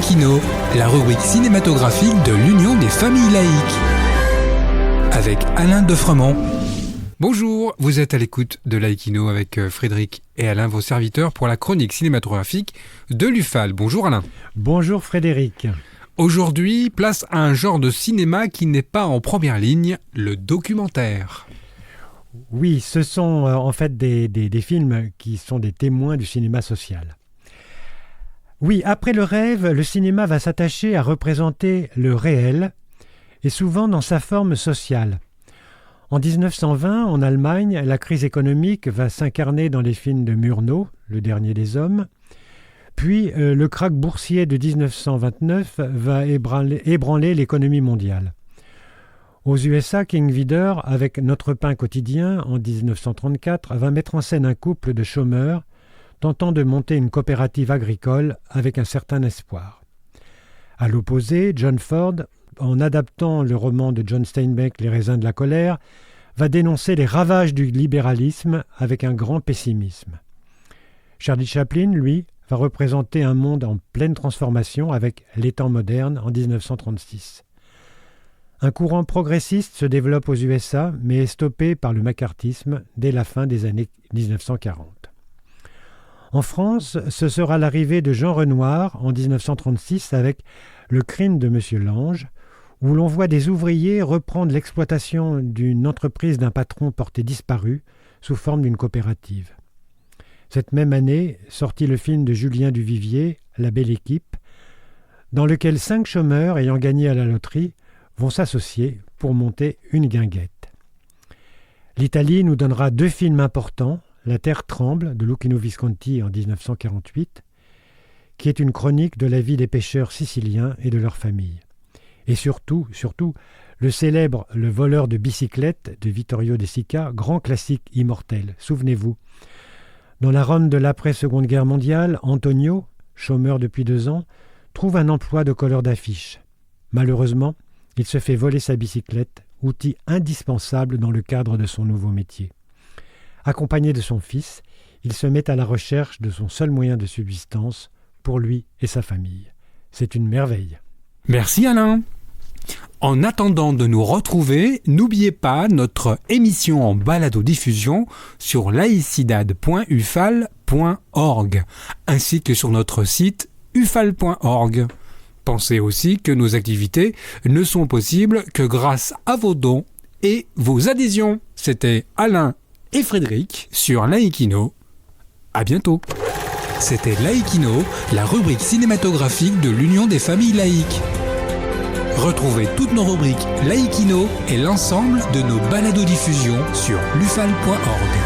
Laïkino, la rubrique cinématographique de l'Union des familles laïques. Avec Alain Defremont. Bonjour, vous êtes à l'écoute de Laïkino avec Frédéric et Alain, vos serviteurs, pour la chronique cinématographique de l'UFAL. Bonjour Alain. Bonjour Frédéric. Aujourd'hui, place à un genre de cinéma qui n'est pas en première ligne, le documentaire. Oui, ce sont en fait des films qui sont des témoins du cinéma social. Oui, après le rêve, le cinéma va s'attacher à représenter le réel, et souvent dans sa forme sociale. En 1920, en Allemagne, la crise économique va s'incarner dans les films de Murnau, Le Dernier des Hommes. Puis, le krach boursier de 1929 va ébranler l'économie mondiale. Aux USA, King Vidor, avec Notre pain quotidien, en 1934, va mettre en scène un couple de chômeurs tentant de monter une coopérative agricole avec un certain espoir. À l'opposé, John Ford, en adaptant le roman de John Steinbeck, Les raisins de la colère, va dénoncer les ravages du libéralisme avec un grand pessimisme. Charlie Chaplin, lui, va représenter un monde en pleine transformation avec Les temps modernes en 1936. Un courant progressiste se développe aux USA, mais est stoppé par le macartisme dès la fin des années 1940. En France, ce sera l'arrivée de Jean Renoir en 1936 avec Le crime de Monsieur Lange, où l'on voit des ouvriers reprendre l'exploitation d'une entreprise d'un patron porté disparu sous forme d'une coopérative. Cette même année sortit le film de Julien Duvivier, La belle équipe, dans lequel 5 chômeurs ayant gagné à la loterie vont s'associer pour monter une guinguette. L'Italie nous donnera 2 films importants, La terre tremble de Luchino Visconti en 1948, qui est une chronique de la vie des pêcheurs siciliens et de leurs familles. Et surtout, le célèbre Le voleur de bicyclette de Vittorio De Sica, grand classique immortel. Souvenez-vous, dans la Rome de l'après-Seconde Guerre mondiale, Antonio, chômeur depuis 2 ans, trouve un emploi de colleur d'affiches. Malheureusement, il se fait voler sa bicyclette, outil indispensable dans le cadre de son nouveau métier. Accompagné de son fils, il se met à la recherche de son seul moyen de subsistance pour lui et sa famille. C'est une merveille. Merci Alain. En attendant de nous retrouver, n'oubliez pas notre émission en balado-diffusion sur laicidad.ufal.org ainsi que sur notre site ufal.org. Pensez aussi que nos activités ne sont possibles que grâce à vos dons et vos adhésions. C'était Alain et Frédéric sur Laïkino. À bientôt. C'était Laïkino, la rubrique cinématographique de l'Union des familles laïques. Retrouvez toutes nos rubriques Laïkino et l'ensemble de nos balados-diffusions sur lufal.org.